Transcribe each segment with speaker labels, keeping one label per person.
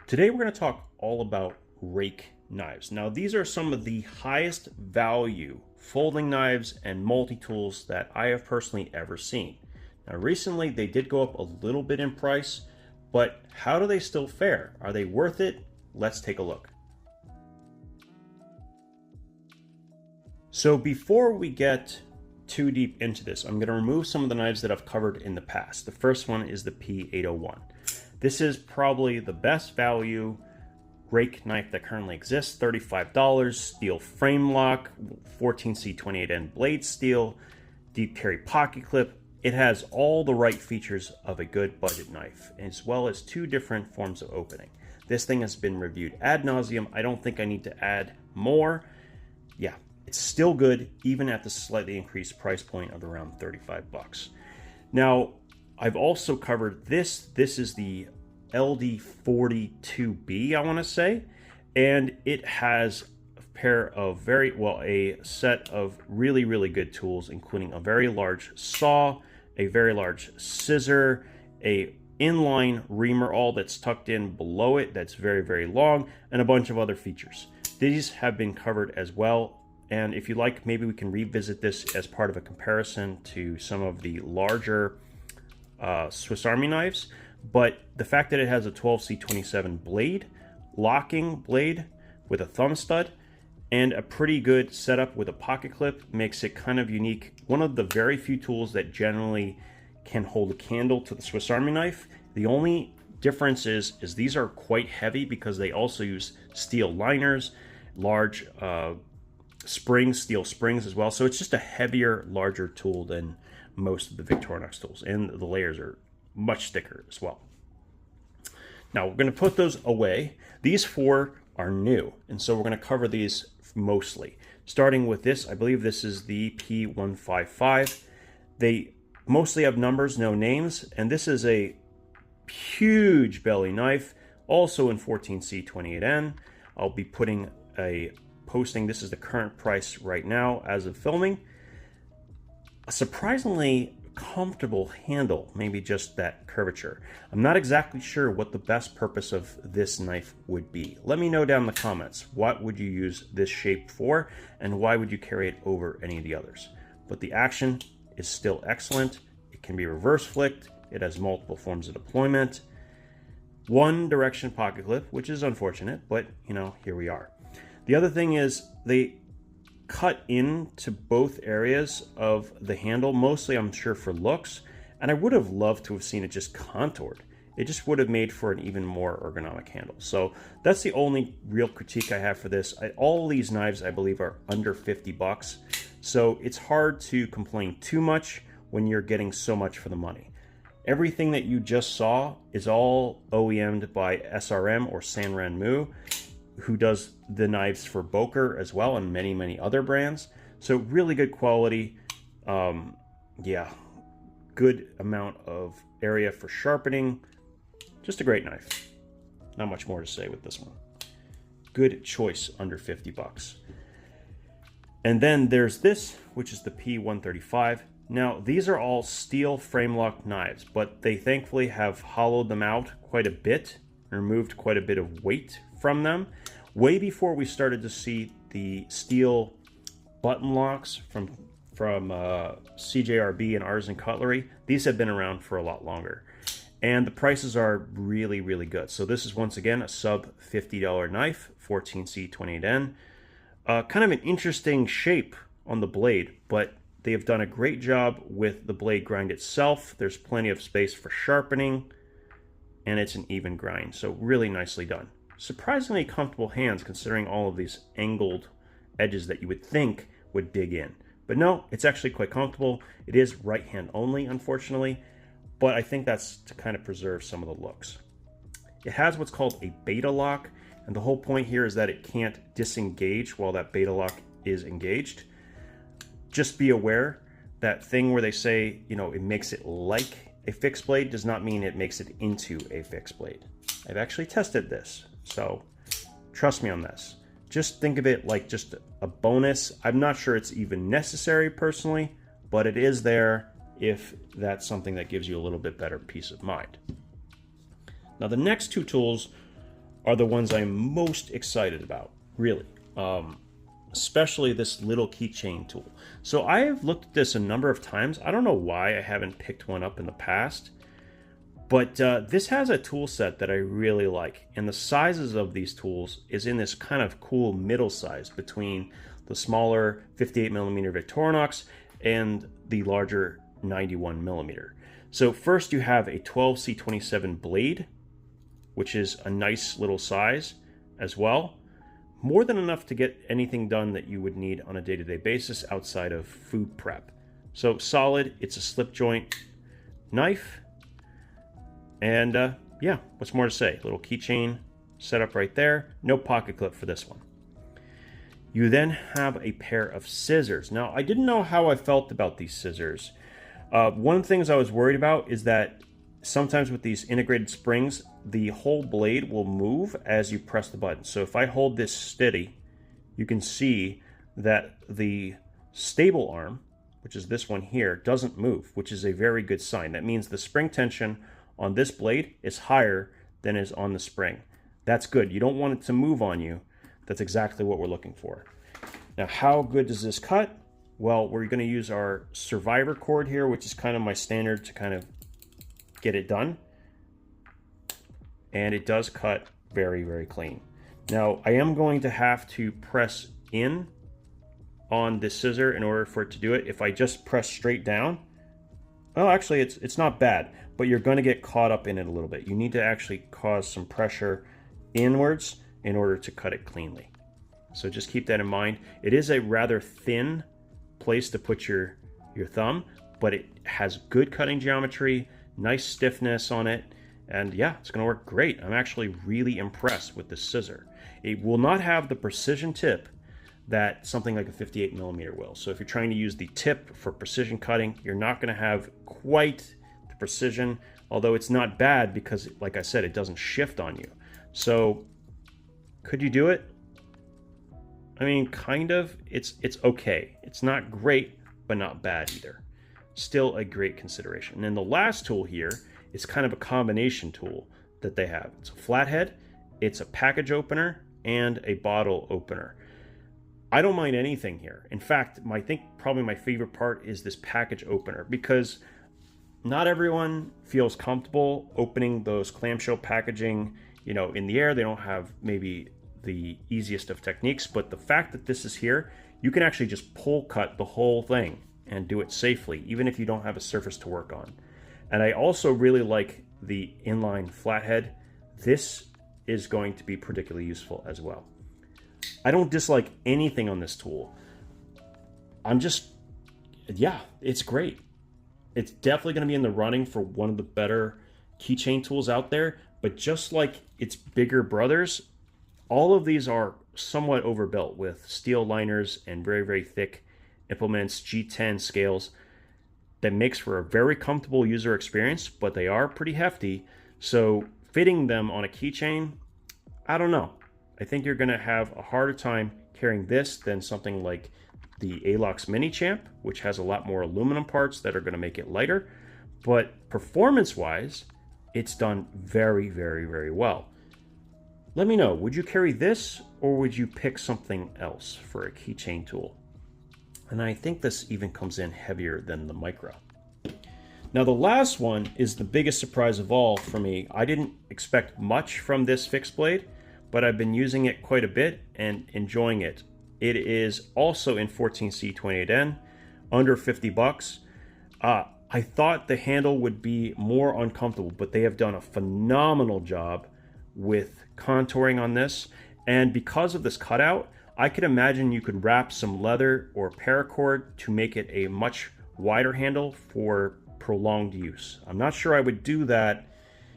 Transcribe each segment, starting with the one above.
Speaker 1: Today we're going to talk all about rake knives. Now these are some of the highest value folding knives and multi-tools that I have personally ever seen. Now recently they did go up a little bit in price, but how do they still fare? Are they worth it? Let's take a look. So before we get too deep into this, I'm going to remove some of the knives that I've covered in the past. The first one is the P801. This is probably the best value rake knife that currently exists, $35, steel frame lock, 14C28N blade steel, deep carry pocket clip. It has all the right features of a good budget knife, as well as two different forms of opening. This thing has been reviewed ad nauseum. I don't think I need to add more. Yeah, it's still good, even at the slightly increased price point of around 35 bucks. Now, I've also covered this. This is the LD42B, I want to say, and it has a pair of a set of really good tools, including a very large saw, a very large scissor, a inline reamer awl that's tucked in below it that's very long, and a bunch of other features. These have been covered as well, and if you like, maybe we can revisit this as part of a comparison to some of the larger Swiss Army knives. But the fact that it has a 12C27 blade, locking blade with a thumb stud, and a pretty good setup with a pocket clip makes it kind of unique. One of the very few tools that generally can hold a candle to the Swiss Army knife. The only difference is these are quite heavy because they also use steel liners, large springs, steel springs as well. So it's just a heavier, larger tool than most of the Victorinox tools, and the layers are much thicker as well. Now we're going to put those away. These four are new, and so we're going to cover these mostly. Starting with this, I believe this is the P155. They mostly have numbers, no names, and this is a huge belly knife, also in 14C28N. I'll be putting a posting. This is the current price right now as of filming. A surprisingly comfortable handle, maybe just that curvature. I'm not exactly sure what the best purpose of this knife would be. Let me know down in the comments, what would you use this shape for, and why would you carry it over any of the others? But the action is still excellent. It can be reverse flicked. It has multiple forms of deployment. One direction pocket clip, which is unfortunate, but you know, here we are. The other thing is they cut into both areas of the handle, mostly I'm sure for looks, and I would have loved to have seen it just contoured. It just would have made for an even more ergonomic handle. So that's the only real critique I have for this. All these knives I believe are under 50 bucks, so it's hard to complain too much when you're getting so much for the money. Everything that you just saw is all OEM'd by SRM or Sanrenmu, who does the knives for Boker as well, and many other brands. So really good quality. Yeah, good amount of area for sharpening. Just a great knife. Not much more to say with this one. Good choice under 50 bucks. And then there's this, which is the P135. Now these are all steel frame lock knives, but they thankfully have hollowed them out quite a bit, removed quite a bit of weight from them. Way before we started to see the steel button locks from CJRB and Artisan Cutlery, these have been around for a lot longer. And the prices are really good. So this is once again a sub $50 knife, 14C28N. Kind of an interesting shape on the blade, but they have done a great job with the blade grind itself. There's plenty of space for sharpening, and it's an even grind, so really nicely done. Surprisingly comfortable hands considering all of these angled edges that you would think would dig in. But no, it's actually quite comfortable. It is right hand only, unfortunately, but I think that's to kind of preserve some of the looks. It has what's called a beta lock, and the whole point here is that it can't disengage while that beta lock is engaged. Just be aware, that thing where they say, you know, it makes it like a fixed blade does not mean it makes it into a fixed blade. I've actually tested this, so trust me on this. Just think of it like just a bonus. I'm not sure it's even necessary personally, but it is there if that's something that gives you a little bit better peace of mind. Now the next two tools are the ones I'm most excited about, really. Especially this little keychain tool. So I have looked at this a number of times. I don't know why I haven't picked one up in the past, but this has a tool set that I really like. And the sizes of these tools is in this kind of cool middle size between the smaller 58mm Victorinox and the larger 91mm. So first you have a 12C27 blade, which is a nice little size as well. More than enough to get anything done that you would need on a day-to-day basis outside of food prep. So solid, it's a slip joint knife. And yeah, what's more to say? Little keychain setup right there. No pocket clip for this one. You then have a pair of scissors. Now, I didn't know how I felt about these scissors. One of the things I was worried about is that sometimes with these integrated springs, the whole blade will move as you press the button. So if I hold this steady, you can see that the stable arm, which is this one here, doesn't move, which is a very good sign. That means the spring tension on this blade is higher than is on the spring. That's good. You don't want it to move on you. That's exactly what we're looking for. Now, how good does this cut? Well, we're going to use our survivor cord here, which is kind of my standard to kind of get it done. And it does cut very, very clean. Now, I am going to have to press in on this scissor in order for it to do it. If I just press straight down, oh, actually, it's not bad, but you're going to get caught up in it a little bit. You need to actually cause some pressure inwards in order to cut it cleanly. So just keep that in mind. It is a rather thin place to put your thumb, but it has good cutting geometry, nice stiffness on it, and yeah, it's going to work great. I'm actually really impressed with this scissor. It will not have the precision tip that something like a 58mm will. So if you're trying to use the tip for precision cutting, you're not going to have quite the precision, although it's not bad because, like I said, it doesn't shift on you. So could you do it? I mean, kind of. It's okay. It's not great, but not bad either. Still a great consideration. And then the last tool here is kind of a combination tool that they have. It's a flathead, it's a package opener, and a bottle opener. I don't mind anything here. In fact, I think probably my favorite part is this package opener, because not everyone feels comfortable opening those clamshell packaging, you know, in the air. They don't have maybe the easiest of techniques, but the fact that this is here, you can actually just pull cut the whole thing and do it safely, even if you don't have a surface to work on. And I also really like the inline flathead. This is going to be particularly useful as well. I don't dislike anything on this tool. Yeah, it's great. It's definitely going to be in the running for one of the better keychain tools out there, but just like its bigger brothers, all of these are somewhat overbuilt with steel liners and very, very thick implements, G10 scales. That makes for a very comfortable user experience, but they are pretty hefty. So fitting them on a keychain, I don't know. I think you're going to have a harder time carrying this than something like the Alox Mini Champ, which has a lot more aluminum parts that are going to make it lighter. But performance-wise, it's done very, very, very well. Let me know, would you carry this or would you pick something else for a keychain tool? And I think this even comes in heavier than the Micro. Now the last one is the biggest surprise of all for me. I didn't expect much from this fixed blade, but I've been using it quite a bit and enjoying it. It is also in 14C28N, under 50 bucks. I thought the handle would be more uncomfortable, but they have done a phenomenal job with contouring on this. And because of this cutout, I could imagine you could wrap some leather or paracord to make it a much wider handle for prolonged use. I'm not sure I would do that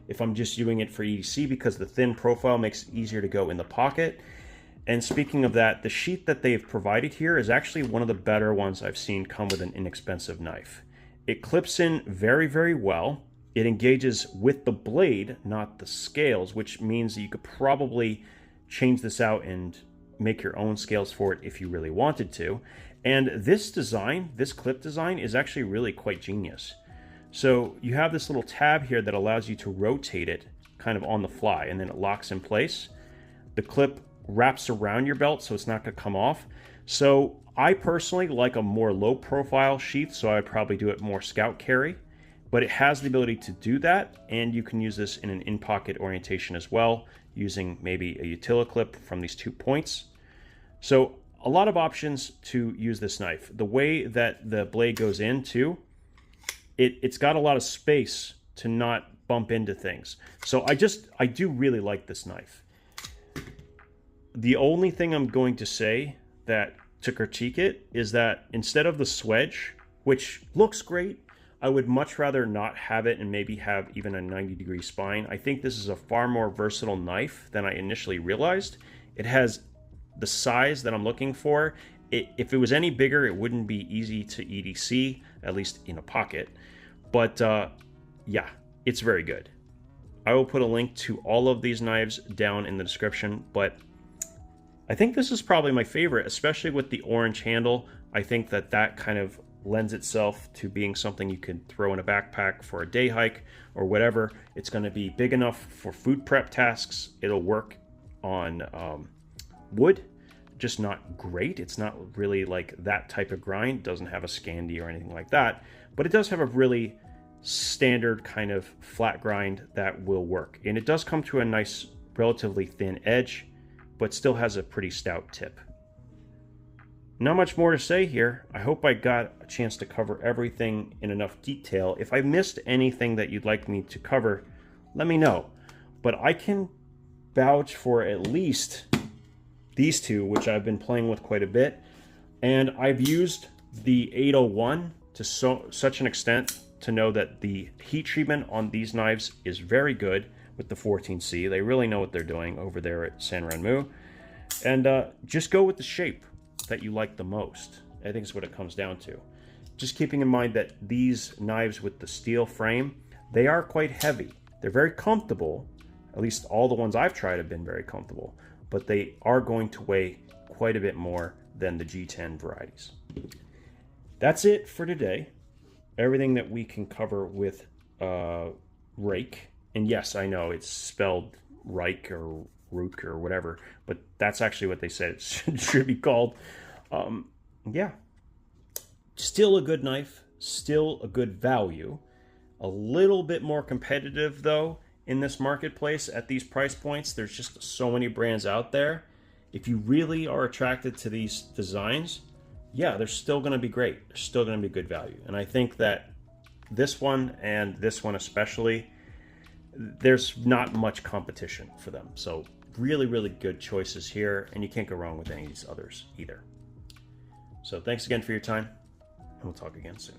Speaker 1: if I'm just doing it for EDC, because the thin profile makes it easier to go in the pocket. And speaking of that, the sheath that they've provided here is actually one of the better ones I've seen come with an inexpensive knife. It clips in very, very well. It engages with the blade, not the scales, which means that you could probably change this out and make your own scales for it if you really wanted to. And this design, this clip design, is actually really quite genius. So you have this little tab here that allows you to rotate it kind of on the fly, and then it locks in place. The clip wraps around your belt, so it's not going to come off. So I personally like a more low profile sheath, so I'd probably do it more scout carry, but it has the ability to do that, and you can use this in an in-pocket orientation as well, using maybe a utility clip from these 2 points. So a lot of options to use this knife. The way that the blade goes in too, it's got a lot of space to not bump into things. So I do really like this knife. The only thing I'm going to say that to critique it is that instead of the swedge, which looks great, I would much rather not have it and maybe have even a 90-degree spine. I think this is a far more versatile knife than I initially realized. It has the size that I'm looking for. If it was any bigger, it wouldn't be easy to EDC, at least in a pocket. But yeah, it's very good. I will put a link to all of these knives down in the description, but I think this is probably my favorite, especially with the orange handle. I think that kind of lends itself to being something you could throw in a backpack for a day hike or whatever. It's going to be big enough for food prep tasks. It'll work on wood, just not great. It's not really like that type of grind. It doesn't have a Scandi or anything like that, but it does have a really standard kind of flat grind that will work. And it does come to a nice, relatively thin edge, but still has a pretty stout tip. Not much more to say here. I hope I got a chance to cover everything in enough detail. If I missed anything that you'd like me to cover, let me know. But I can vouch for at least these two, which I've been playing with quite a bit. And I've used the 801 to such an extent to know that the heat treatment on these knives is very good with the 14C. They really know what they're doing over there at San Renmu. And just go with the shape that you like the most. I think is what it comes down to. Just keeping in mind that these knives with the steel frame, they are quite heavy. They're very comfortable. At least all the ones I've tried have been very comfortable, but they are going to weigh quite a bit more than the G10 varieties. That's it for today. Everything that we can cover with Ruike. And yes, I know it's spelled Ruike or Ruike or whatever, but that's actually what they said it should be called. Yeah, still a good knife, still a good value. A little bit more competitive though in this marketplace at these price points. There's just so many brands out there. If you really are attracted to these designs, yeah, they're still going to be great. They're still going to be good value. And I think that this one and this one especially, there's not much competition for them. So really, really good choices here, and you can't go wrong with any of these others either. So thanks again for your time, and we'll talk again soon.